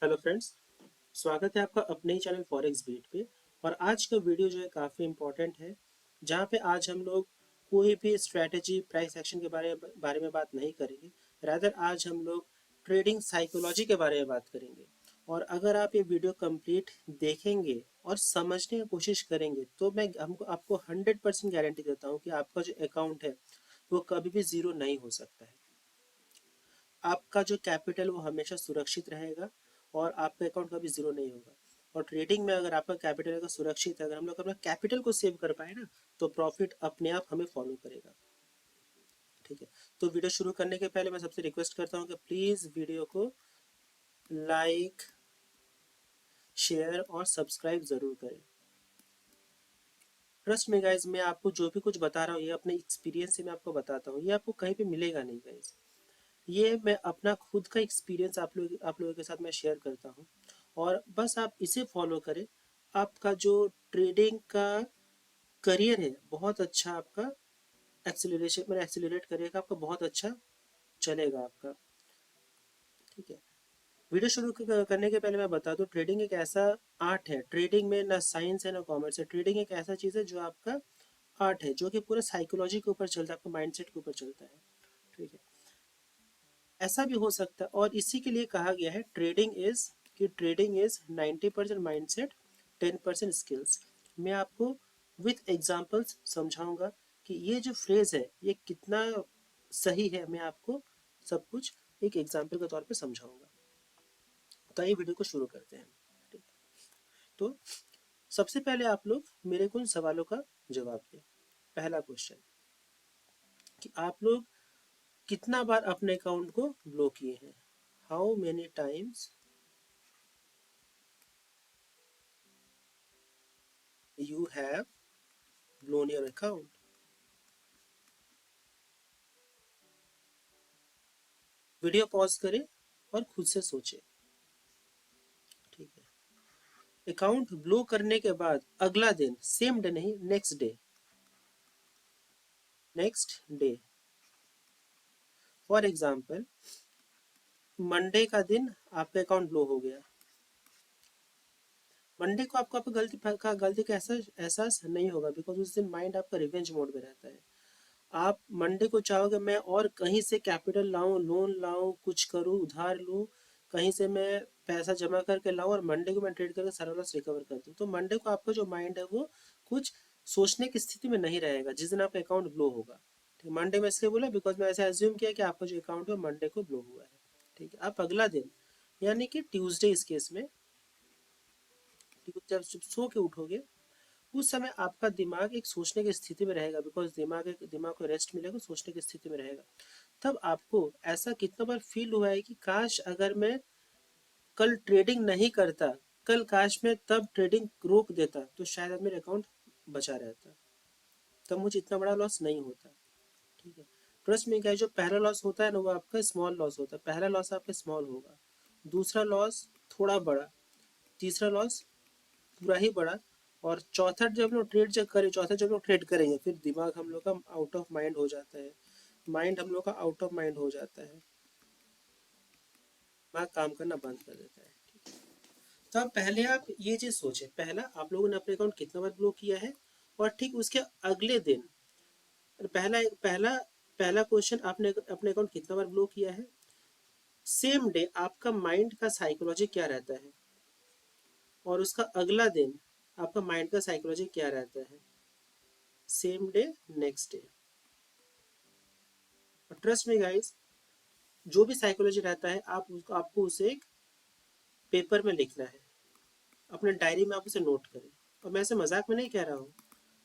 Hello friends, स्वागत है आपका अपने ही चैनल फॉरेक्स बीट पे। और आज का वीडियो जो है काफ़ी इम्पोर्टेंट है, जहाँ पे आज हम लोग कोई भी स्ट्रैटेजी प्राइस एक्शन के बारे में बात नहीं करेंगे। रादर आज हम लोग ट्रेडिंग साइकोलॉजी के बारे में बात करेंगे। और अगर आप ये वीडियो कंप्लीट देखेंगे और समझने की कोशिश करेंगे तो मैं हमको आपको 100% गारंटी देता हूँ कि आपका जो अकाउंट है वो कभी भी ज़ीरो नहीं हो सकता है। आपका जो कैपिटल वो हमेशा सुरक्षित रहेगा और आपका अकाउंट कभी जीरो नहीं होगा। और ट्रेडिंग में अगर आपका कैपिटल अगर सुरक्षित है, अगर हम लोग अपना कैपिटल को सेव कर पाए ना, तो प्रॉफिट अपने आप हमें फॉलो करेगा। ठीक है, तो वीडियो शुरू करने के पहले मैं सबसे रिक्वेस्ट करता हूँ कि प्लीज़ वीडियो को लाइक, शेयर और सब्सक्राइब ज़रूर करें। ट्रस्ट में गाइज, मैं आपको जो भी कुछ बता रहा हूँ ये अपने एक्सपीरियंस से मैं आपको बताता हूँ, ये आपको कहीं पे मिलेगा नहीं गाइज। ये मैं अपना खुद का एक्सपीरियंस आप लोगों के साथ मैं शेयर करता हूँ। और बस आप इसे फॉलो करें, आपका जो ट्रेडिंग का करियर है बहुत अच्छा आपका एक्सेलरेशन में एक्सेलरेट करेगा, आपका बहुत अच्छा चलेगा आपका। ठीक है, वीडियो शुरू करने के पहले मैं बता दूं, ट्रेडिंग एक ऐसा आर्ट है। ट्रेडिंग में ना साइंस है ना कॉमर्स है। ट्रेडिंग एक ऐसा चीज़ है जो आपका आर्ट है, जो कि पूरा साइकोलॉजी के ऊपर चलता है, आपका माइंडसेट के ऊपर चलता है। ठीक है, ऐसा भी हो सकता है और इसी के लिए कहा गया है ट्रेडिंग इज 90% माइंडसेट, 10% स्किल्स। मैं आपको विथ एग्जांपल्स समझाऊंगा कि ये जो फ्रेज है ये कितना सही है। मैं आपको सब कुछ एक एग्जांपल के तौर पे समझाऊंगा। तो ये वीडियो को शुरू करते हैं। ठीक है? तो सबसे पहले आप लोग मेरे को इन सवालों का जवाब दें। पहला क्वेश्चन कि आप लोग कितना बार अपने अकाउंट को ब्लो किए हैं। How many times you have blown your account। Video pause करें और खुद से सोचें। ठीक है, अकाउंट ब्लो करने के बाद अगला दिन, सेम डे नहीं, next day. For example, Monday का दिन आपका अकाउंट ब्लो हो गया। मंडे को आपको आपकी गलती का एहसास नहीं होगा, बिकॉज उस दिन माइंड आपका रिवेंज मोड में रहता है। आप मंडे को चाहोगे मैं और कहीं से कैपिटल लाऊं, लोन लाऊं, कुछ करूं, उधार लूं, कहीं से मैं पैसा जमा करके लाऊं और मंडे को मैं ट्रेड करके सारा लॉस रिकवर कर दूं। तो मंडे को आपका जो माइंड है वो कुछ सोचने की स्थिति में नहीं रहेगा जिस दिन आपका अकाउंट ब्लो होगा। ठीक, मंडे में इसलिए बोला बिकॉज मैं ऐसा एज्यूम किया कि आपका जो अकाउंट है मंडे को ब्लो हुआ है। ठीक है, आप अगला दिन यानी कि ट्यूसडे इस केस में, जब सो के उठोगे उस समय आपका दिमाग एक सोचने की स्थिति में रहेगा, बिकॉज दिमाग को रेस्ट मिलेगा, सोचने की स्थिति में रहेगा। तब आपको ऐसा कितना बार फील हुआ है कि काश अगर मैं कल ट्रेडिंग नहीं करता, कल काश मैं तब ट्रेडिंग रोक देता तो शायद मेरा अकाउंट बचा रहता, तब मुझे इतना बड़ा लॉस नहीं होता। ठीक है, ट्रस्ट में क्या है, जो पहला लॉस होता है ना वो आपका स्मॉल लॉस होता है। पहला लॉस आपका स्मॉल होगा, दूसरा लॉस थोड़ा बड़ा, तीसरा लॉस पूरा ही बड़ा, और चौथा जब लोग ट्रेड करेंगे फिर दिमाग हम लोग का आउट ऑफ माइंड हो जाता है। माइंड हम लोग का आउट ऑफ माइंड हो जाता है, दिमाग काम करना बंद कर देता है। तो अब पहले आप ये चीज सोचें, पहला आप लोगों ने अपने अकाउंट कितना बार ब्लॉक किया है, और ठीक उसके अगले दिन पहला पहला पहला क्वेश्चन, आपने अपने अकाउंट कितना बार ब्लॉक किया है। सेम डे आपका माइंड का साइकोलॉजी क्या रहता है, और उसका अगला दिन आपका माइंड का साइकोलॉजी क्या रहता है। Same day, next day. Trust में गाइस, जो भी साइकोलॉजी रहता है आपको उसे एक पेपर में लिखना है, अपने डायरी में आप उसे नोट करें। और मैं ऐसे मजाक में नहीं कह रहा हूँ,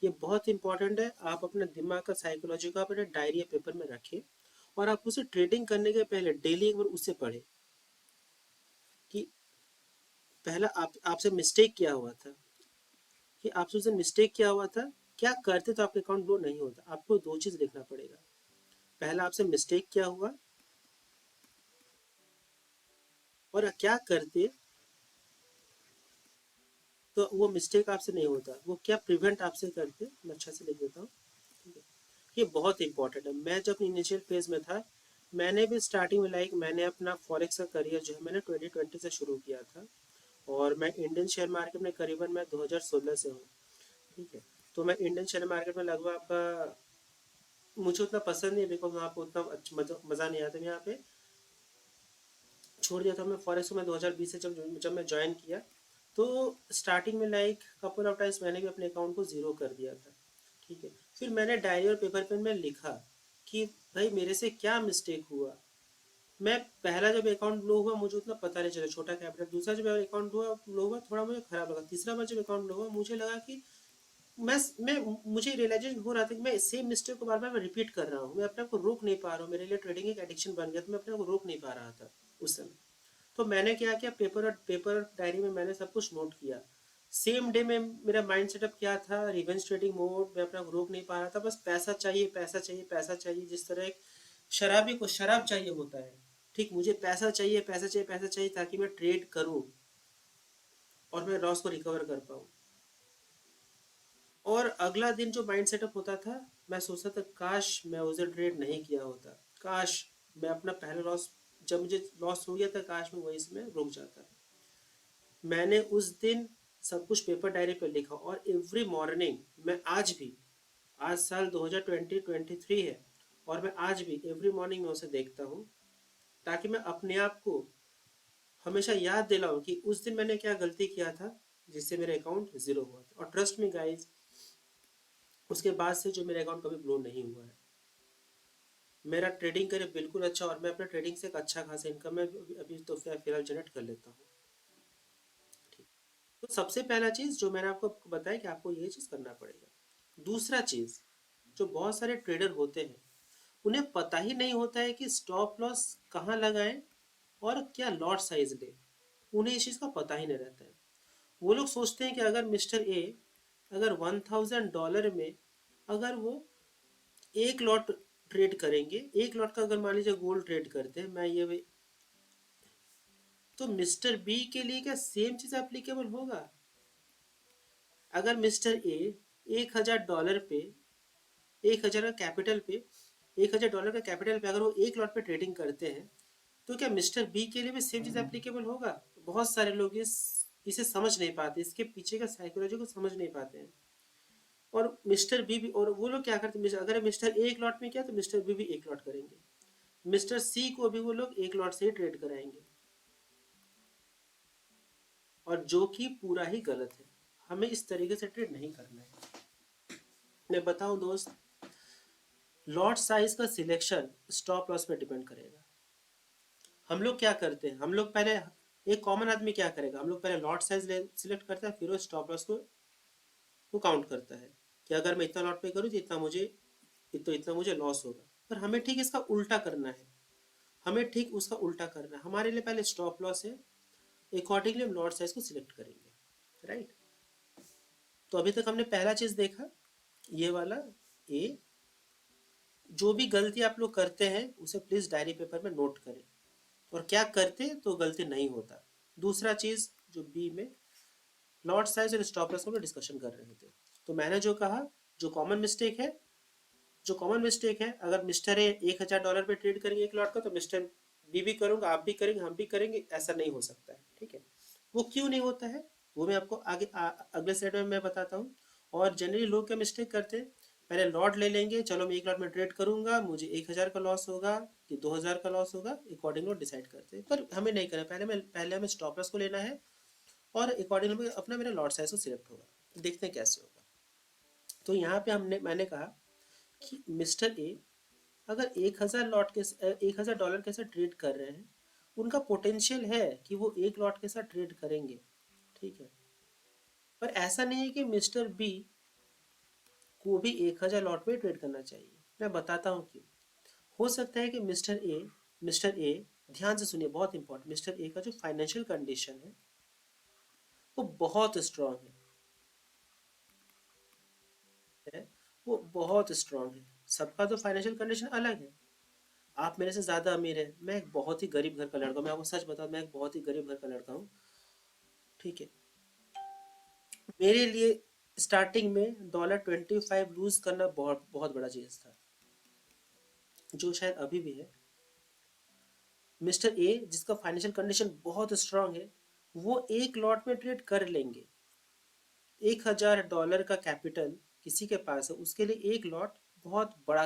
ये बहुत इंपॉर्टेंट है। आप अपने दिमाग का साइकोलॉजी को अपने डायरी या पेपर में रखें, और आप उसे ट्रेडिंग करने के पहले डेली एक बार उसे पढ़ें कि पहला आपसे मिस्टेक क्या हुआ था, कि आपसे उस दिन मिस्टेक क्या हुआ था, क्या करते तो आपका अकाउंट ब्लो नहीं होता। आपको दो चीज लिखना पड़ेगा, पहला आपसे मिस्टेक क्या हुआ, और क्या करते तो वो मिस्टेक आपसे नहीं होता, वो क्या प्रिवेंट आपसे करते। मैं अच्छा से लिख देता हूँ। ठीक है, ये बहुत इंपॉर्टेंट है। मैं जब इनिशियल फेज में था मैंने भी स्टार्टिंग में मैंने अपना फॉरेक्स का करियर जो है मैंने 2020 से शुरू किया था। और मैं इंडियन शेयर मार्केट में करीबन मैं 2016 से हूँ। ठीक है। तो मैं इंडियन शेयर मार्केट में लगभग आपका, मुझे उतना पसंद नहीं, बिकॉज वहाँ पे उतना मज़ा नहीं आता। मैं यहाँ पे छोड़ दिया था। मैं फॉरेक्स को मैं 2020 से जब मैं ज्वाइन किया, तो स्टार्टिंग में कपल ऑफ टाइम्स मैंने भी अपने अकाउंट को ज़ीरो कर दिया था। ठीक है। फिर मैंने डायरी और पेपर पेन में लिखा कि भाई मेरे से क्या मिस्टेक हुआ। मैं पहला जब अकाउंट लो हुआ मुझे उतना पता नहीं चला, छोटा कैपिटल। दूसरा जब अकाउंट हुआ लो हुआ थोड़ा मुझे खराब लगा। तीसरा बार जब अकाउंट लो हुआ मुझे लगा कि मैं मुझे रियलाइजेशन हो रहा था कि मैं सेम मिस्टेक को बार बार मैं रिपीट कर रहा हूँ। मैं अपने आप को रोक नहीं पा रहा हूँ। मेरे लिए ट्रेडिंग एक एडिक्शन बन गया, तो मैं अपने आप को रोक नहीं पा रहा था उस समय। तो मैंने क्या किया, पेपर डायरी में मैंने सब कुछ नोट किया। सेम डे में मेरा माइंड सेटअप क्या था, रिवेंज ट्रेडिंग मोड। मैं अपना को रोक नहीं पा रहा था, बस पैसा चाहिए पैसा चाहिए पैसा चाहिए। जिस तरह एक शराबी को शराब चाहिए होता है, ठीक मुझे पैसा चाहिए पैसा चाहिए पैसा चाहिए, ताकि मैं ट्रेड करूं और मैं लॉस को रिकवर कर पाऊं। और अगला दिन जो माइंड सेटअप होता था, मैं सोचता था काश मैं उस दिन ट्रेड नहीं किया होता। काश मैं अपना पहला लॉस, जब मुझे लॉस हो गया था, काश मैं वहीं से मैं रुक जाता। मैंने उस दिन सब कुछ पेपर डायरी पे लिखा। और एवरी मॉर्निंग मैं आज भी, आज साल 2023 है, और मैं आज भी एवरी मॉर्निंग में उसे देखता हूँ, ताकि मैं अपने आप को हमेशा याद दिलाऊं कि उस दिन मैंने क्या गलती किया था जिससे मेरा अकाउंट जीरो हुआ था। और ट्रस्ट मी गाइज, उसके बाद से जो मेरा अकाउंट कभी ब्लो नहीं हुआ है। मेरा ट्रेडिंग करियर बिल्कुल अच्छा, और मैं अपने ट्रेडिंग से एक अच्छा खासा इनकम में अभी तो फिलहाल जनरेट कर लेता हूँ। ठीक। तो सबसे पहला चीज़ जो मैंने आपको बताया कि आपको ये चीज़ करना पड़ेगा। दूसरा चीज़, जो बहुत सारे ट्रेडर होते हैं उन्हें पता ही नहीं होता है कि स्टॉप लॉस कहाँ लगाएं और क्या लॉट साइज ले। उन्हें इस चीज़ का पता ही नहीं रहता है। वो लोग सोचते हैं कि अगर मिस्टर ए अगर $1000 में अगर वो एक लॉट ट्रेड करेंगे, एक लॉट का अगर मान लीजिए गोल्ड ट्रेड करते हैं, मैं ये, तो मिस्टर बी के लिए क्या सेम चीज़ एप्लीकेबल होगा? अगर मिस्टर ए $1000 पे, 1000 का कैपिटल पे, $1000 का कैपिटल पे अगर वो एक लॉट पे ट्रेडिंग करते हैं, तो क्या मिस्टर बी के लिए भी सेम चीज़ एप्लीकेबल होगा? बहुत सारे लोग इसे समझ नहीं पाते, इसके पीछे का साइकोलॉजी को समझ नहीं पाते हैं। और मिस्टर बी भी, और वो लोग क्या करते हैं, अगर मिस्टर ए एक लॉट में किया तो मिस्टर बी भी एक लॉट करेंगे। मिस्टर सी को भी वो लोग एक लॉट से ही ट्रेड कराएंगे, और जो कि पूरा ही गलत है। हमें इस तरीके से ट्रेड नहीं करना है। मैं बताऊं दोस्त, लॉट साइज का सिलेक्शन स्टॉप लॉस पे डिपेंड करेगा। हम लोग क्या करते हैं, हम लोग पहले, एक कॉमन आदमी क्या करेगा, हम लोग पहले लॉट साइज सिलेक्ट करता है, फिर वो स्टॉप लॉस को वो काउंट करता है कि अगर मैं इतना लॉट पे करूँ तो इतना मुझे लॉस होगा। पर हमें ठीक इसका उल्टा करना है। हमें ठीक उसका उल्टा करना है। हमारे लिए पहले स्टॉप लॉस है, अकॉर्डिंगली हम लॉट साइज को सिलेक्ट करेंगे। राइट। तो अभी तक हमने पहला चीज देखा, ये वाला ए। जो भी गलती आप लोग करते हैं उसे प्लीज डायरी पेपर में नोट करें, और क्या करते तो गलती नहीं होता। दूसरा चीज जो बी में लॉट साइज और स्टॉप लॉस का डिस्कशन कर रहे थे, तो मैंने जो कहा, जो कॉमन मिस्टेक है, अगर मिस्टर ए $1000 पे ट्रेड करेंगे एक लॉट का, तो मिस्टर बी भी करूंगा, आप भी करेंगे, हम भी करेंगे, ऐसा नहीं हो सकता है। ठीक है। वो क्यों नहीं होता है, वो मैं आपको अगले स्लाइड में मैं बताता हूँ। और जनरली लोग क्या मिस्टेक करते हैं, पहले लॉट ले लेंगे, चलो मैं एक लॉट में ट्रेड करूंगा, मुझे 1000 का लॉस होगा कि 2000 का लॉस होगा, अकॉर्डिंग लोग डिसाइड करते हैं। पर हमें नहीं करना, पहले हमें स्टॉप लॉस को लेना है, और अकॉर्डिंगली अपना मेरा लॉट साइज को सिलेक्ट होगा। देखते हैं कैसे होगा। तो यहाँ पे मैंने कहा कि मिस्टर ए अगर 1000 डॉलर के साथ ट्रेड कर रहे हैं, उनका पोटेंशियल है कि वो एक लॉट के साथ ट्रेड करेंगे। ठीक है। पर ऐसा नहीं है कि मिस्टर बी को भी 1000 लॉट में ट्रेड करना चाहिए। मैं बताता हूँ क्यों। हो सकता है कि मिस्टर ए, ध्यान से सुनिए, बहुत इंपॉर्टेंट, मिस्टर ए का जो फाइनेंशियल कंडीशन है वो बहुत स्ट्रांग है। वो बहुत स्ट्रांग है। सबका तो फाइनेंशियल कंडीशन अलग है। आप मेरे से ज़्यादा अमीर हैं, मैं एक बहुत ही गरीब घर का लड़का हूँ। मैं आपको सच बताऊँ, मैं एक बहुत ही गरीब घर का लड़का हूँ। ठीक है। मेरे लिए स्टार्टिंग में $25 लूज करना बहुत बहुत बड़ा चीज़ था, जो शायद अभी भी है। मिस्टर ए जिसका फाइनेंशियल कंडीशन बहुत स्ट्रांग है, वो एक लॉट में ट्रेड कर लेंगे। $1,000 का कैपिटल किसी के पास है, उसके लिए एक लॉट बहुत बड़ा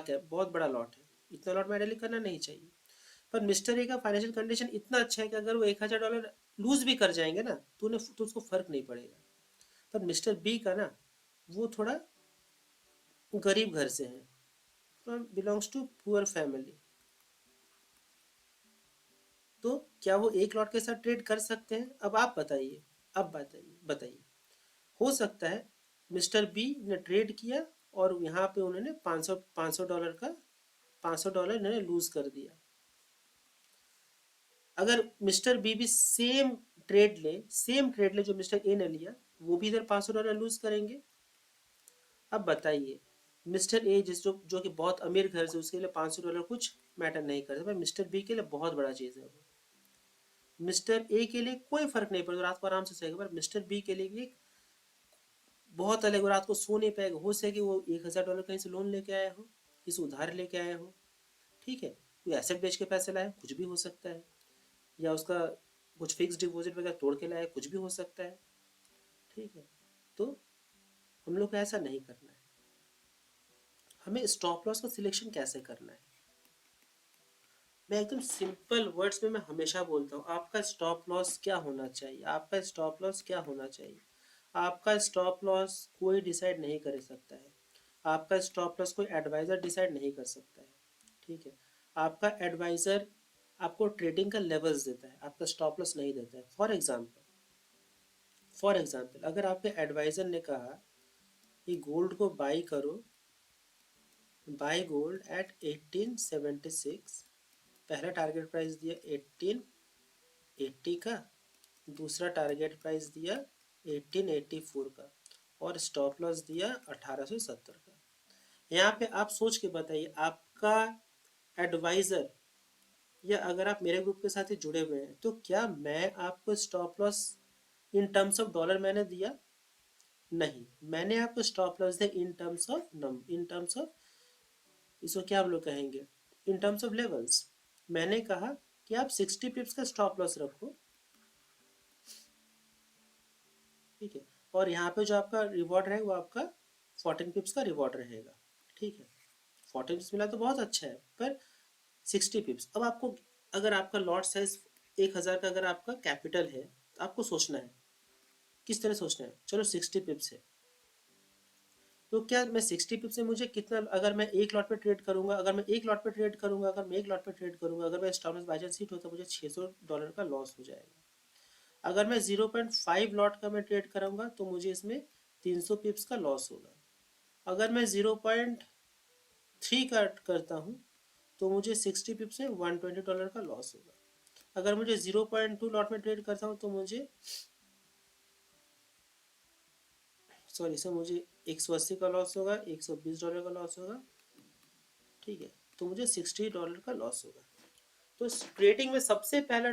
लॉट है, इतना लॉट मैंने करना नहीं चाहिए। पर मिस्टर ए का फाइनेंशियल कंडीशन इतना अच्छा है कि अगर वो $1,000 लूज भी कर जाएंगे ना तो उसको फर्क नहीं पड़ेगा। पर मिस्टर बी का ना, वो थोड़ा गरीब घर से है, बिलोंग्स टू पुअर फैमिली। तो क्या वो एक लॉट के साथ ट्रेड कर सकते हैं? अब आप बताइए, अब बताइए। हो सकता है मिस्टर बी ने ट्रेड किया और यहाँ पे उन्होंने 500 $500 का $500 इन्होंने लूज कर दिया। अगर मिस्टर बी भी सेम ट्रेड ले जो मिस्टर ए ने लिया, वो भी इधर $500 लूज करेंगे। अब बताइए, मिस्टर ए जो कि बहुत अमीर घर से, उसके लिए $500 कुछ मैटर नहीं करता, पर मिस्टर बी के लिए बहुत बड़ा चीज़ है वो। मिस्टर ए के लिए कोई फर्क नहीं पड़ता, रात को आराम से सोएगा, पर मिस्टर बी के लिए ये बहुत अलग। रात को सो नहीं पाएगा, हो सके वो $1,000 कहीं से लोन लेके आया हो, किसी उधार लेके आया हो, ठीक है, कोई एसेट बेच के पैसे लाया, कुछ भी हो सकता है, या उसका कुछ फिक्स डिपॉजिट वगैरह तोड़ के लाया, कुछ भी हो सकता है, ठीक है। तो हम लोग को ऐसा नहीं करना है। हमें स्टॉप लॉस का सिलेक्शन कैसे करना है? मैं एकदम सिंपल वर्ड्स में मैं हमेशा बोलता हूँ, आपका स्टॉप लॉस क्या होना चाहिए, आपका स्टॉप लॉस क्या होना चाहिए। आपका स्टॉप लॉस कोई डिसाइड नहीं कर सकता है, आपका स्टॉप लॉस कोई एडवाइज़र डिसाइड नहीं कर सकता है, ठीक है। आपका एडवाइज़र आपको ट्रेडिंग का लेवल्स देता है, आपका स्टॉप लॉस नहीं देता है। फॉर एग्जांपल अगर आपके एडवाइज़र ने कहा कि गोल्ड को बाय गोल्ड एट 1876, पहला टारगेट प्राइस दिया 1880 का, दूसरा टारगेट प्राइस दिया 1884 का, और स्टॉप लॉस दिया 1870 का। यहाँ पे आप सोच के बताइए, आपका एडवाइज़र, या अगर आप मेरे ग्रुप के साथ ही जुड़े हुए हैं, तो क्या मैं आपको stop loss in terms of dollar मैंने दिया? नहीं, मैंने आपको स्टॉप लॉस दिया इन टर्म्स ऑफ, इसको क्या हम लोग कहेंगे, इन टर्म्स ऑफ लेवल्स। मैंने कहा कि आप 60 पिप्स का स्टॉप लॉस रखो, ठीक है, और यहाँ पे जो आपका रिवॉर्ड रहेगा वो आपका 14 पिप्स का रिवॉर्ड रहेगा, ठीक है। 14 पिप्स मिला तो बहुत अच्छा है, पर 60 पिप्स। अब आपको, अगर आपका लॉट साइज 1,000 का अगर आपका कैपिटल है, तो आपको सोचना है किस तरह सोचना है। चलो 60 पिप्स है, तो क्या मैं 60 पिप से मुझे कितना, अगर मैं एक लॉट पे ट्रेड करूंगा, अगर मैं stop loss by chance hit होता है, मुझे $600 का लॉस हो जाएगा। अगर मैं 0.5 लॉट का मैं ट्रेड करूंगा तो मुझे इसमें 300 पिप्स का लॉस होगा। अगर मैं 0.3 का करता हूँ तो मुझे 60 पिप्स में $120 का लॉस होगा। अगर मुझे 0.2 लॉट में ट्रेड करता हूँ तो मुझे, सॉरी सर, मुझे 180 का लॉस होगा, $120 का लॉस होगा, ठीक है, तो मुझे $60 का लॉस होगा। तो ट्रेडिंग में सबसे पहला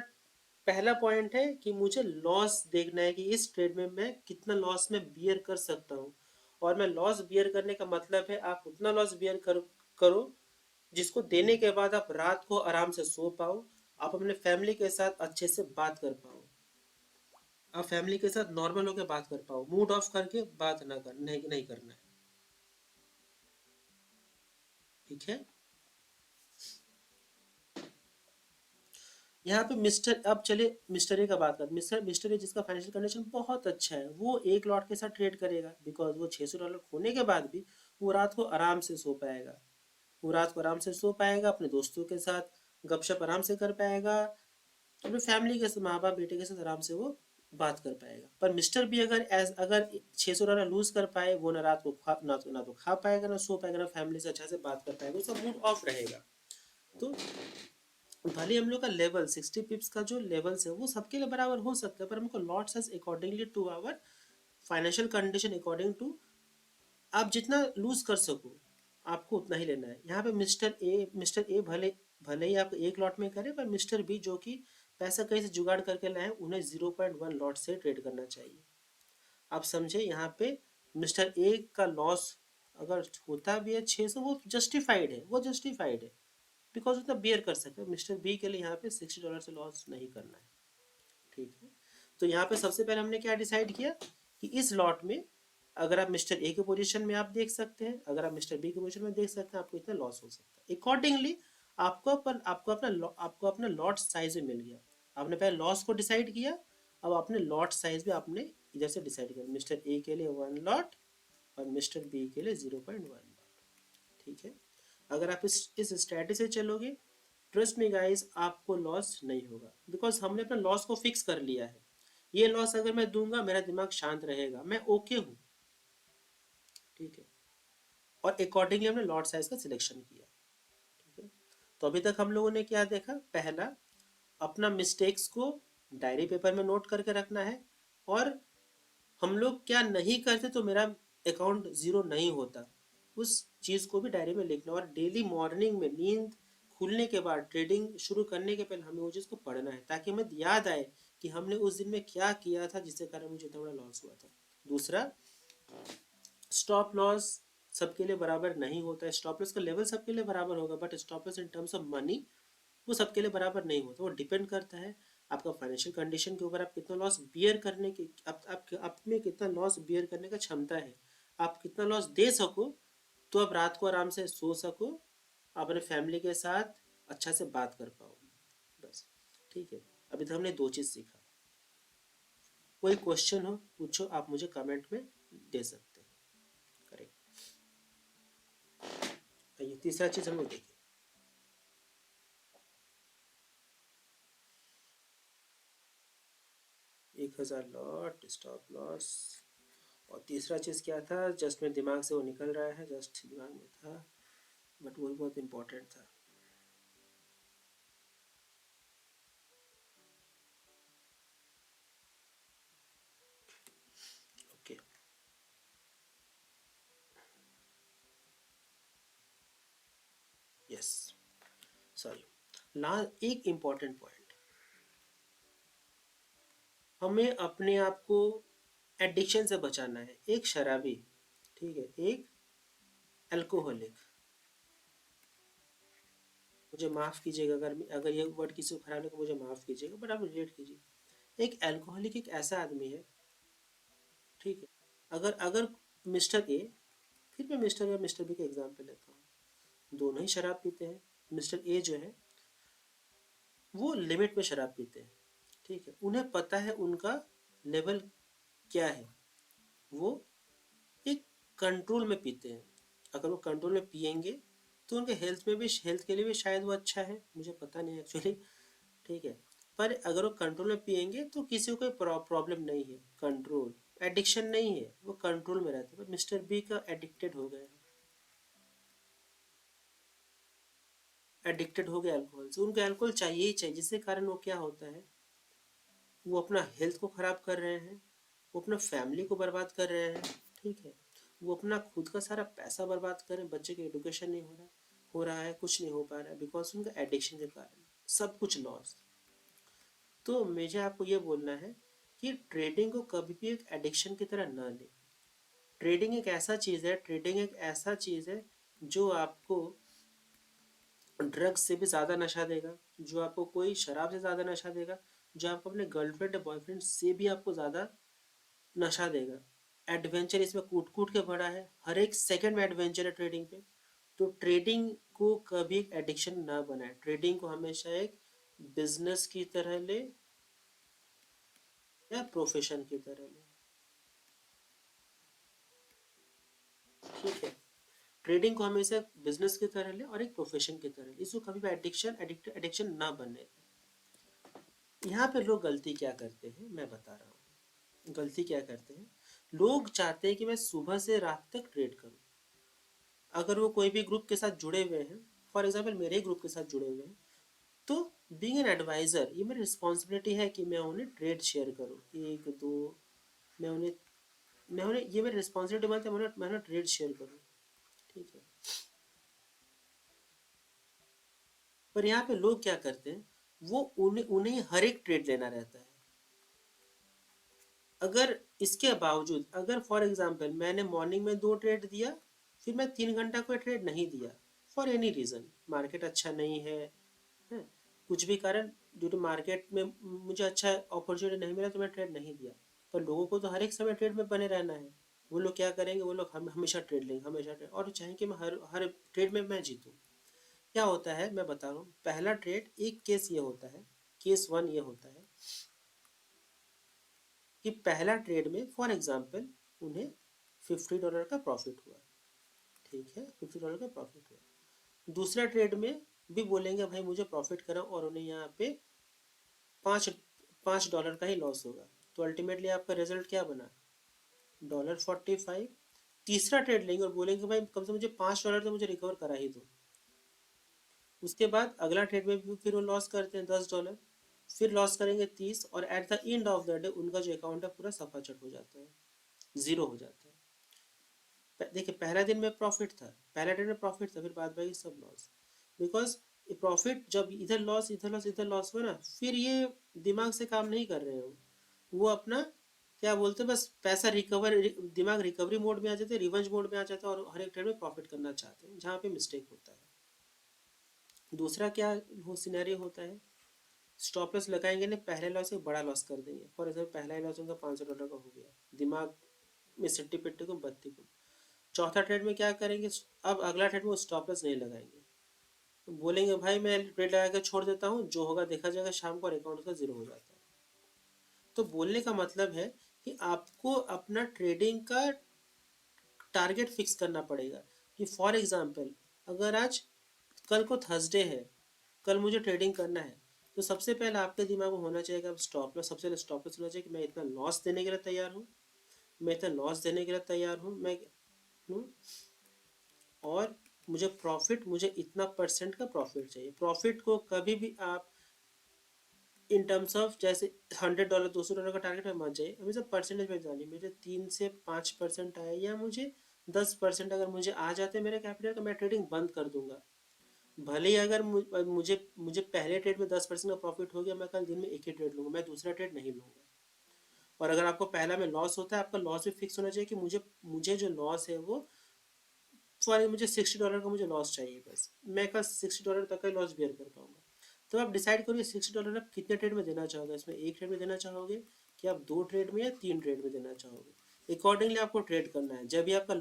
पहला पॉइंट है कि मुझे लॉस देखना है कि इस ट्रेड में मैं कितना लॉस में बियर कर सकता हूँ। और मैं लॉस बियर करने का मतलब है आप उतना लॉस बियर करो जिसको देने के बाद आप रात को आराम से सो पाओ, आप अपने फैमिली के साथ अच्छे से बात कर पाओ, आप फैमिली के साथ नॉर्मल होकर बात कर पाओ, मूड ऑफ करके बात नहीं करना है, ठीक है। यहाँ पे अब चलिए मिस्टर ए का बात करते, मिस्टर ए जिसका फाइनेंशियल कंडीशन बहुत अच्छा है, वो एक लॉट के साथ ट्रेड करेगा, बिकॉज वो $600 खोने के बाद भी वो रात को आराम से सो पाएगा, अपने दोस्तों के साथ गपशप आराम से कर पाएगा, अपने फैमिली के साथ, माँ बाप बेटे के साथ आराम से वो बात कर पाएगा। पर मिस्टर बी अगर $600 लूज कर पाए, वो ना रात को ना तो खा पाएगा, ना सो पाएगा, ना फैमिली से अच्छा से बात कर पाएगा, उसका मूड ऑफ रहेगा। तो भले हम लोग का लेवल 60 पिप्स का जो लेवल्स है वो सबके लिए बराबर हो सकता है, पर हमको lot size accordingly to our financial condition, according to आप जितना लूज कर सको आपको उतना ही लेना है। यहाँ पे मिस्टर ए भले भले ही आप एक लॉट में करें, पर मिस्टर बी जो कि पैसा कहीं से जुगाड़ करके लाए, उन्हें 0.1 लॉट से ट्रेड करना चाहिए। आप समझे, यहाँ पे मिस्टर ए का लॉस अगर होता भी है 600, वो जस्टिफाइड है, बिकॉज उतना बियर कर सकते हैं। मिस्टर बी के लिए यहाँ पे $60 से लॉस नहीं करना है, ठीक है। तो यहाँ पे सबसे पहले हमने क्या डिसाइड किया कि इस लॉट में अगर आप मिस्टर ए के पोजीशन में आप देख सकते हैं, अगर आप मिस्टर बी के पोजीशन में देख सकते हैं, आपको इतना लॉस हो सकता है। अकॉर्डिंगली आपको अपना लॉट साइज में मिल गया। आपने पहले लॉस को डिसाइड किया, अब अपने लॉट साइज भी आपने इधर से डिसाइड किया। मिस्टर ए के लिए 1 लॉट और मिस्टर बी के लिए 0.1 लॉट, ठीक है। अगर आप इस स्ट्रैटेजी से चलोगे, ट्रस्ट मी गाइस, आपको लॉस नहीं होगा, बिकॉज हमने अपना लॉस को फिक्स कर लिया है। ये लॉस अगर मैं दूंगा मेरा दिमाग शांत रहेगा, मैं ओके हूँ, ठीक है। और अकॉर्डिंगली हमने लॉट साइज का सिलेक्शन किया, ठीक है। तो अभी तक हम लोगों ने क्या देखा, पहला अपना मिस्टेक्स को डायरी पेपर में नोट करके रखना है, और हम लोग क्या नहीं करते तो मेरा अकाउंट जीरो नहीं होता, उस चीज को भी डायरी में लिखना। और डेली मॉर्निंग में नींद खुलने के बाद, ट्रेडिंग शुरू करने के पहले हमें वो चीज को पढ़ना है, ताकि हमें याद आए कि हमने उस दिन में क्या किया था जिसके कारण मुझे इतना बड़ा लॉस हुआ था। दूसरा, स्टॉप लॉस सबके लिए बराबर नहीं होता है। स्टॉप लॉस का लेवल सबके लिए बराबर होगा, but stop loss in terms of money वो सबके लिए बराबर नहीं होता। वो डिपेंड करता है आपका फाइनेंशियल कंडीशन के ऊपर, आप कितना लॉस बियर करने की, आप में कितना लॉस बियर करने का क्षमता है, आप कितना लॉस दे सको, तो आप रात को आराम से सो सको, अपने फैमिली के साथ अच्छा से बात कर पाओ, बस, ठीक है। अभी तक हमने दो चीज़ सीखा। कोई क्वेश्चन हो पूछो, आप मुझे कमेंट में दे सकते हैं। करेक्ट। ये तीसरा चीज़ हम लोग देखें। 1000 लॉट स्टॉप लॉस, और तीसरा चीज़ क्या था, जस्ट मेरे दिमाग से वो निकल रहा है, जस्ट दिमाग में था, बट वो भी बहुत इम्पोर्टेंट था। ओके, यस, सॉरी, लास्ट एक इम्पोर्टेंट पॉइंट, हमें अपने आप को एडिक्शन से बचाना है। एक शराबी, ठीक है, एक अल्कोहलिक, मुझे माफ़ कीजिएगा अगर ये वर्ड किसी को खराब लगे, मुझे माफ़ कीजिएगा, बट आप रिलेट कीजिए। एक अल्कोहलिक एक ऐसा आदमी है, ठीक है। अगर अगर मिस्टर ए, फिर मैं मिस्टर या मिस्टर बी का एग्जाम्पल लेता हूँ, दोनों ही शराब पीते हैं। मिस्टर ए जो है वो लिमिट में शराब पीते हैं, ठीक है। उन्हें पता है उनका लेवल क्या है, वो एक कंट्रोल में पीते हैं। अगर वो कंट्रोल में पियेंगे तो उनके हेल्थ के लिए भी शायद वो अच्छा है, मुझे पता नहीं एक्चुअली, ठीक है। पर अगर वो कंट्रोल में पियेंगे तो किसी को कोई प्रॉब्लम नहीं है, कंट्रोल, एडिक्शन नहीं है, वो कंट्रोल में रहते हैं। पर मिस्टर बी का एडिक्टेड हो गए, एडिक्टेड हो गए अल्कोहल से, उनको अल्कोहल चाहिए ही चाहिए, जिसके कारण वो क्या होता है, वो अपना हेल्थ को ख़राब कर रहे हैं, वो अपना फैमिली को बर्बाद कर रहे हैं, ठीक है। वो अपना खुद का सारा पैसा बर्बाद कर रहे हैं, बच्चे की एडुकेशन नहीं हो रहा है, कुछ नहीं हो पा रहा है, बिकॉज उनका एडिक्शन के कारण सब कुछ लॉस। तो मुझे आपको ये बोलना है कि ट्रेडिंग को कभी भी एक एडिक्शन की तरह ना ले। ट्रेडिंग एक ऐसा चीज़ है, ट्रेडिंग एक ऐसा चीज़ है जो आपको ड्रग्स से भी ज़्यादा नशा देगा, जो आपको कोई शराब से ज़्यादा नशा देगा, जो आपको अपने गर्लफ्रेंड या बॉयफ्रेंड से भी आपको ज़्यादा नशा देगा। एडवेंचर इसमें कूट कूट के भरा है, हर एक सेकंड में एडवेंचर है ट्रेडिंग पे। तो ट्रेडिंग को कभी एक एडिक्शन ना बनाए, ट्रेडिंग को हमेशा एक बिजनेस की तरह ले या प्रोफेशन की तरह ले, ठीक है। ट्रेडिंग को हमेशा बिजनेस की तरह ले और एक प्रोफेशन की तरह ले, इसको कभी भी एडिक्शन ना बने। यहाँ पे लोग गलती क्या करते हैं मैं बता रहा हूँ, गलती क्या करते हैं, लोग चाहते हैं कि मैं सुबह से रात तक ट्रेड करूँ। अगर वो कोई भी ग्रुप के साथ जुड़े हुए हैं, फॉर एग्जाम्पल मेरे ही ग्रुप के साथ जुड़े हुए हैं, तो बीइंग एन एडवाइज़र ये मेरी रिस्पॉन्सिबिलिटी है कि मैं उन्हें ट्रेड शेयर करूँ, एक दो, मैं उन्हें ये मेरी रिस्पॉन्सिबिलिटी बनती है, मैं उन्हें ट्रेड शेयर करूँ, ठीक है। पर यहाँ पे लोग क्या करते हैं, वो उन्हें उन्हें हर एक ट्रेड लेना रहता है। अगर इसके बावजूद, अगर फॉर एग्जांपल मैंने मॉर्निंग में 2 ट्रेड दिया, फिर मैं 3 घंटा कोई ट्रेड नहीं दिया, फॉर एनी रीज़न, मार्केट अच्छा नहीं है, कुछ भी कारण, ड्यू टू मार्केट में मुझे अच्छा अपॉर्चुनिटी नहीं मिला तो मैं ट्रेड नहीं दिया। पर लोगों को तो हर एक समय ट्रेड में बने रहना है। वो लोग क्या करेंगे, वो लोग हमेशा ट्रेड लेंगे, हमेशा ट्रेड, और चाहेंगे कि मैं हर हर ट्रेड में मैं जीतूँ। क्या होता है मैं बता रहा हूँ, पहला ट्रेड, एक केस ये होता है, केस वन ये होता है कि पहला ट्रेड में फॉर एग्जांपल उन्हें $50 का प्रॉफिट हुआ, ठीक है, $50 का प्रॉफिट हुआ। दूसरा ट्रेड में भी बोलेंगे भाई मुझे प्रॉफिट करा, और उन्हें यहाँ पे पाँच $5 का ही लॉस होगा, तो अल्टीमेटली आपका रिजल्ट क्या बना, $45। तीसरा ट्रेड लेंगे और बोलेंगे भाई कम से मुझे $5 तो मुझे रिकवर करा ही दो। उसके बाद अगला ट्रेड में भी फिर वो लॉस करते हैं $10, फिर लॉस करेंगे 30, और at the end of the day उनका जो अकाउंट है पूरा सफाचट हो जाता है, जीरो हो जाता है। देखिए पहला दिन में प्रॉफिट था, पहला दिन में प्रॉफिट था, फिर बाद बाकी सब लॉस। बिकॉज प्रॉफिट जब इधर लॉस इधर लॉस इधर लॉस हुआ ना, फिर ये दिमाग से काम नहीं कर रहे हो, वो अपना क्या बोलते हैं, बस पैसा रिकवर, दिमाग रिकवरी मोड में आ जाते हैं, रिवेंज मोड में आ जाता है, और हर एक ट्रेड में प्रॉफिट करना चाहते हैं, जहाँ पे मिस्टेक होता है। दूसरा क्या हो सिनेरियो होता है, स्टॉप लॉस लगाएंगे ना, पहले लॉस से बड़ा लॉस कर देंगे, फॉर एग्जाम्पल पहला ही लॉस उनका $500 का हो गया, दिमाग में सिट्टी पिट्टी को बत्ती को। चौथा ट्रेड में क्या करेंगे, अब अगला ट्रेड में वो स्टॉप लॉस नहीं लगाएंगे, तो बोलेंगे भाई मैं ट्रेड लगा के छोड़ देता हूँ, जो होगा देखा जाएगा, शाम को अकाउंट का जीरो हो जाता है। तो बोलने का मतलब है कि आपको अपना ट्रेडिंग का टारगेट फिक्स करना पड़ेगा, कि फॉर एग्जांपल अगर आज, कल को थर्सडे है, कल मुझे ट्रेडिंग करना है, तो सबसे पहले आपके दिमाग में होना चाहिए कि स्टॉप लॉस, सबसे पहले स्टॉप लॉस होना चाहिए कि मैं इतना लॉस देने के लिए तैयार हूँ, मैं इतना लॉस देने के लिए तैयार हूँ मैं हूँ, और मुझे प्रॉफिट, मुझे इतना परसेंट का प्रॉफिट चाहिए। प्रॉफिट को कभी भी आप इन टर्म्स ऑफ जैसे $100 $200 का टारगेट में मत जाइए, हमेशा परसेंटेज में जानिए, मुझे 3 से 5% आए, या मुझे 10% अगर मुझे आ जाते मेरे कैपिटल का, मैं ट्रेडिंग बंद कर दूंगा। भले ही अगर मुझे मुझे पहले ट्रेड में 10% का प्रॉफिट हो गया, मैं कल दिन में एक ही ट्रेड लूंगा, मैं दूसरा ट्रेड नहीं लूंगा। और अगर आपको पहला में लॉस होता है, आपका लॉस भी फिक्स होना चाहिए कि मुझे मुझे जो लॉस है वो, सॉरी मुझे $60 का मुझे लॉस चाहिए, बस मैं कल $60 तक का लॉस बियर कर पाऊंगा। तो आप डिसाइड करिए $60 आप कितने ट्रेड में देना चाहोगे, इसमें एक ट्रेड में देना चाहोगे, कि आप 2 ट्रेड में या 3 ट्रेड में देना चाहोगे, अकॉर्डिंगली आपको ट्रेड करना है। जब भी आपका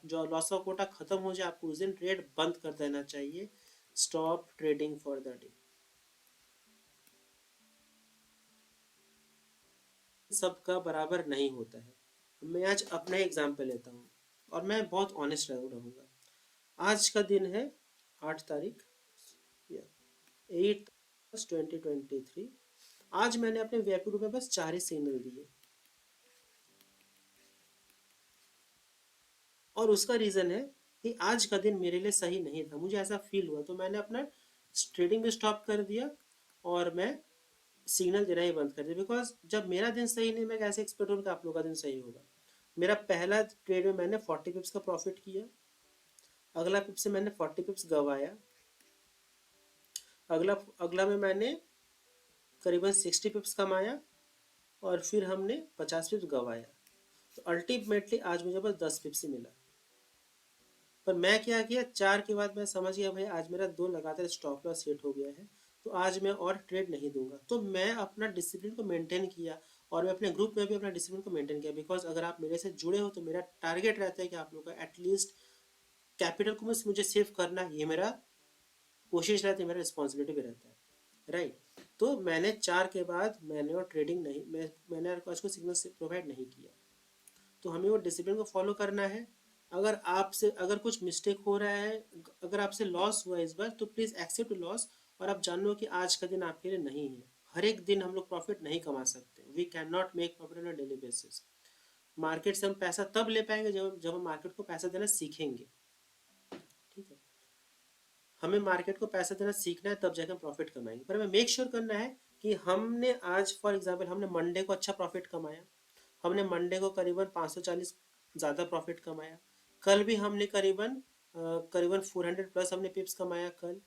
जो लॉस का कोटा खत्म हो जाए, आपको उस दिन ट्रेड बंद कर देना चाहिए, stop trading for the day. सबका बराबर नहीं होता है। मैं आज अपना एग्जाम्पल लेता हूँ, और मैं बहुत ऑनेस्ट रहूँगा। आज का दिन है 8 तारीख, 8/2023। आज मैंने अपने वीआईपी ग्रुप में बस 4 ही सिग्नल दिए, और उसका रीज़न है कि आज का दिन मेरे लिए सही नहीं था, मुझे ऐसा फील हुआ, तो मैंने अपना ट्रेडिंग भी स्टॉप कर दिया, और मैं सिग्नल देना ही बंद कर दिया। बिकॉज जब मेरा दिन सही नहीं, मैं कैसे एक्सपेक्ट करूँ कि आप लोगों का दिन सही होगा। मेरा पहला ट्रेड में मैंने 40 पिप्स का प्रॉफिट किया, अगला पिप से मैंने 40 पिप्स गवाया, अगला अगला में मैंने करीबन 60 पिप्स कमाया, और फिर हमने 50 पिप्स गवाया। तो अल्टीमेटली आज मुझे बस 10 पिप्स ही मिला। पर मैं क्या किया, 4 के बाद मैं समझ गया भाई आज मेरा 2 लगातार स्टॉप लॉस सेट हो गया है, तो आज मैं और ट्रेड नहीं दूंगा। तो मैं अपना डिसिप्लिन को मेंटेन किया, और मैं अपने ग्रुप में भी अपना डिसिप्लिन को मेंटेन किया। बिकॉज अगर आप मेरे से जुड़े हो, तो मेरा टारगेट रहता है कि आप लोग का एटलीस्ट कैपिटल को मुझे सेव करना, ये मेरा कोशिश रहती है, मेरा रिस्पॉन्सिबिलिटी भी रहता है, राइट। तो मैंने 4 के बाद मैंने और ट्रेडिंग नहीं, मैंने आज को सिग्नल से प्रोवाइड नहीं किया। तो हमें वो डिसिप्लिन को फॉलो करना है। अगर आपसे अगर कुछ मिस्टेक हो रहा है, अगर आपसे लॉस हुआ इस बार, तो प्लीज़ एक्सेप्ट लॉस, और आप जान लो कि आज का दिन आपके लिए नहीं है। हर एक दिन हम लोग प्रॉफिट नहीं कमा सकते, we can not make profit on a daily basis. Market से हम पैसा तब ले पाएंगे जब हम मार्केट को पैसा देना सीखेंगे, ठीक है। हमें मार्केट को पैसा देना सीखना है, तब जाकर हम प्रॉफिट कमाएंगे। पर हमें मेक श्योर करना है कि हमने आज फॉर एग्जांपल हमने मंडे को अच्छा प्रॉफिट कमाया, हमने मंडे को करीबन 540 ज़्यादा प्रॉफिट कमाया, कल भी हमने करीबन 400 प्लस हमने पिप्स कमाया कल,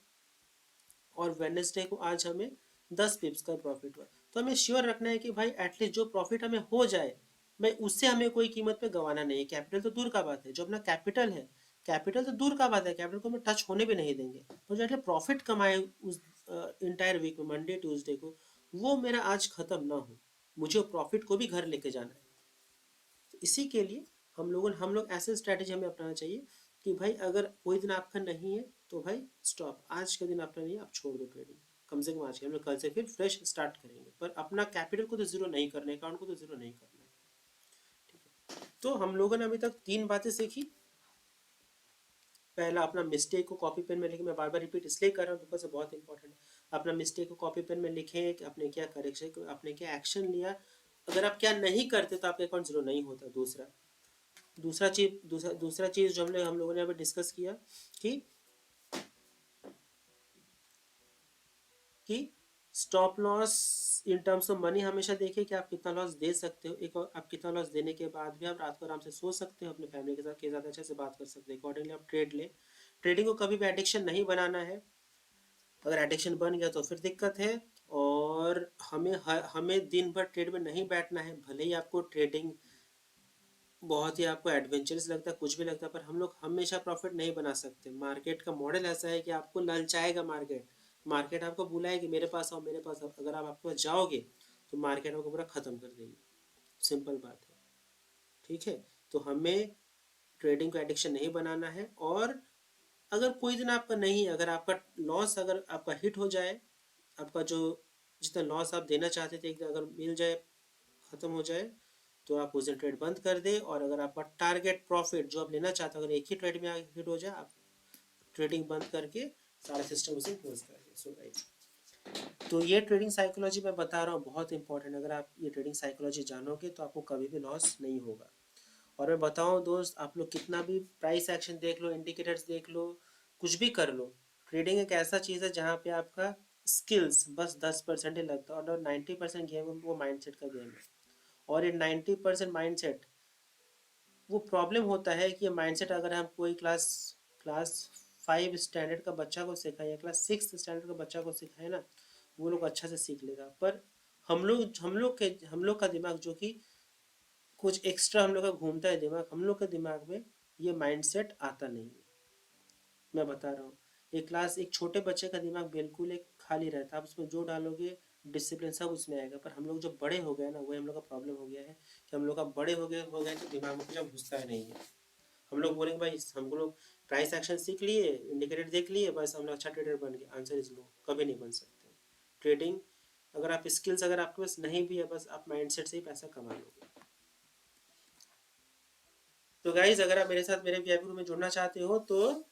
और वेडनेसडे को आज हमें 10 पिप्स का प्रॉफिट हुआ। तो हमें श्योर रखना है कि भाई एटलीस्ट जो प्रॉफिट हमें हो जाए, मैं उससे हमें कोई कीमत पे गंवाना नहीं है। कैपिटल तो दूर का बात है, जो अपना कैपिटल है, कैपिटल तो दूर का बात है, कैपिटल को हम टच होने भी नहीं देंगे, पर जो प्रॉफिट कमाए उस इंटायर वीक में मंडे ट्यूसडे को, वो मेरा आज खत्म ना हो, मुझे प्रॉफिट को भी घर लेके जाना है। तो इसी के लिए हम लोग ऐसे स्ट्रैटेजी हमें अपनाना चाहिए कि भाई अगर कोई दिन आपका नहीं है तो भाई स्टॉप, आज का दिन आपका नहीं है, आप छोड़ दो ट्रेडिंग, कम से कम आज के, हम लोग कल से फिर फ्रेश स्टार्ट करेंगे, पर अपना कैपिटल को तो जीरो नहीं करना है, अकाउंट को तो जीरो नहीं करना है। ठीक है, तो हम लोगों ने अभी तक 3 बातें सीखी। पहला, अपना मिस्टेक को कॉपी पेन में लिखें, मैं बार बार रिपीट इसलिए कर रहा हूँ बिकॉज बहुत इंपॉर्टेंट है। अपना मिस्टेक को कॉपी पेन में लिखें कि आपने क्या करेक्शन, आपने क्या एक्शन लिया, अगर आप क्या नहीं करते तो आपका अकाउंट जीरो नहीं होता। दूसरा दूसरा चीज जो हम लोगों ने अभी डिस्कस किया कि कि stop loss in terms of money हमेशा देखिए कि आप कितना लॉस दे सकते हो, एक और आप कितना लॉस देने के बाद भी आप रात को आराम से सो सकते हो, अपने फैमिली के साथ अच्छे से बात कर सकते हो, अकॉर्डिंगली आप ट्रेड ले। ट्रेडिंग को कभी भी एडिक्शन नहीं बनाना है, अगर एडिक्शन बन गया तो फिर दिक्कत है। और हमें दिन भर ट्रेड में नहीं बैठना है, भले ही आपको ट्रेडिंग बहुत ही आपको एडवेंचरस लगता है, कुछ भी लगता है, पर हम लोग हमेशा प्रॉफिट नहीं बना सकते। मार्केट का मॉडल ऐसा है कि आपको ललचाएगा, मार्केट मार्केट आपको बुलाएगी मेरे पास आओ मेरे पास आओ, अगर आप आपके पास जाओगे तो मार्केट आपको पूरा ख़त्म कर देगी, सिंपल बात है। ठीक है, तो हमें ट्रेडिंग को एडिक्शन नहीं बनाना है। और अगर कोई दिन आपका नहीं है, अगर आपका लॉस अगर आपका हिट हो जाए, आपका जो जितना लॉस आप देना चाहते थे एक दिन अगर मिल जाए, ख़त्म हो जाए, तो आप उस दिन ट्रेड बंद कर दें। और अगर आपका टारगेट प्रॉफिट जो आप लेना चाहते हो अगर एक ही ट्रेड में हिट हो जाए, आप ट्रेडिंग बंद करके सारा सिस्टम उसे क्लोज कर दें। सो गाइस, तो ये ट्रेडिंग साइकोलॉजी मैं बता रहा हूँ बहुत इंपॉर्टेंट, अगर आप ये ट्रेडिंग साइकोलॉजी जानोगे तो आपको कभी भी लॉस नहीं होगा। और मैं बताऊँ दोस्त, आप लोग कितना भी प्राइस एक्शन देख लो, इंडिकेटर्स देख लो, कुछ भी कर लो, ट्रेडिंग एक ऐसा चीज़ है जहाँ पे आपका स्किल्स बस 10% ही लगता है, और 90% गेम वो माइंडसेट का गेम है। और ये 90% माइंडसेट, वो प्रॉब्लम होता है कि ये माइंडसेट अगर हम कोई क्लास क्लास 5 स्टैंडर्ड का बच्चा को सिखाए या क्लास 6 स्टैंडर्ड का बच्चा को सिखाए ना, वो लोग अच्छा से सीख लेगा। पर हम लोग का दिमाग जो कि कुछ एक्स्ट्रा हम लोग का घूमता है दिमाग, हम लोग के दिमाग में ये माइंडसेट आता नहीं है। मैं बता रहा हूँ, एक छोटे बच्चे का दिमाग बिल्कुल एक खाली रहता है, आप उसमें जो डालोगे डिसिप्लिन सब उसमें आएगा। पर हम लोग जो बड़े हो गए ना, वही हम लोग का प्रॉब्लम हो गया है कि हम लोग का बड़े हो गए तो दिमाग में कुछ घुसता है नहीं है। हम लोग बोलेंगे भाई हम लोग प्राइस एक्शन सीख लिए, इंडिकेटर देख लिए, बस हम लोग अच्छा ट्रेडर बन गए, आंसर इज नो, कभी नहीं बन सकते। ट्रेडिंग, अगर आप स्किल्स अगर आपके पास नहीं भी है, बस आप माइंडसेट से ही पैसा कमा लोगे। तो गाइज, अगर आप मेरे साथ मेरे वीआईपी ग्रुप में जुड़ना चाहते हो तो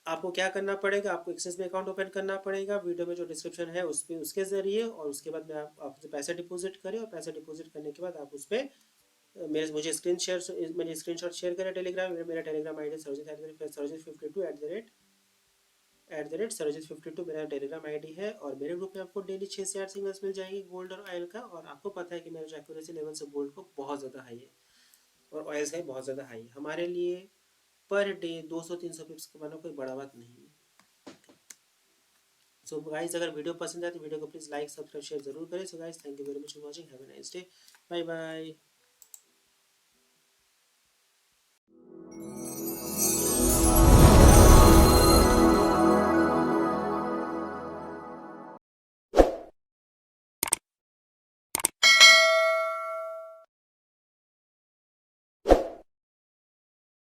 आपको क्या करना पड़ेगा, आपको एक्सेस में अकाउंट ओपन करना पड़ेगा, वीडियो में जो डिस्क्रिप्शन है उस पर उसके जरिए, और उसके बाद में आप आपसे पैसा डिपॉजिट करें, और पैसा डिपॉजिट करने के बाद आप उस पर मेरे स्क्रीनशॉट शेयर करें टेलीग्राम, मेरा Telegram I D Sarjit 52 @Sarjit 52 मेरा टेलीग्राम आईडी है। और मेरे ग्रुप में आपको डेली 6 से 8 सिग्नल्स मिल जाएंगे गोल्ड और ऑयल का, और आपको पता है कि मेरा जो एक्यूरेसी लेवल से गोल्ड को बहुत ज़्यादा हाई है, और ऑयल्स का भी बहुत ज़्यादा हाई है। हमारे लिए पर डे 200-300 पिप्स कमाना कोई बड़ा बात नहीं है। सो गाइस, अगर वीडियो पसंद आए तो वीडियो को प्लीज़ लाइक सब्सक्राइब शेयर जरूर करें। So guys, thank you very much for watching, have a nice day, bye bye.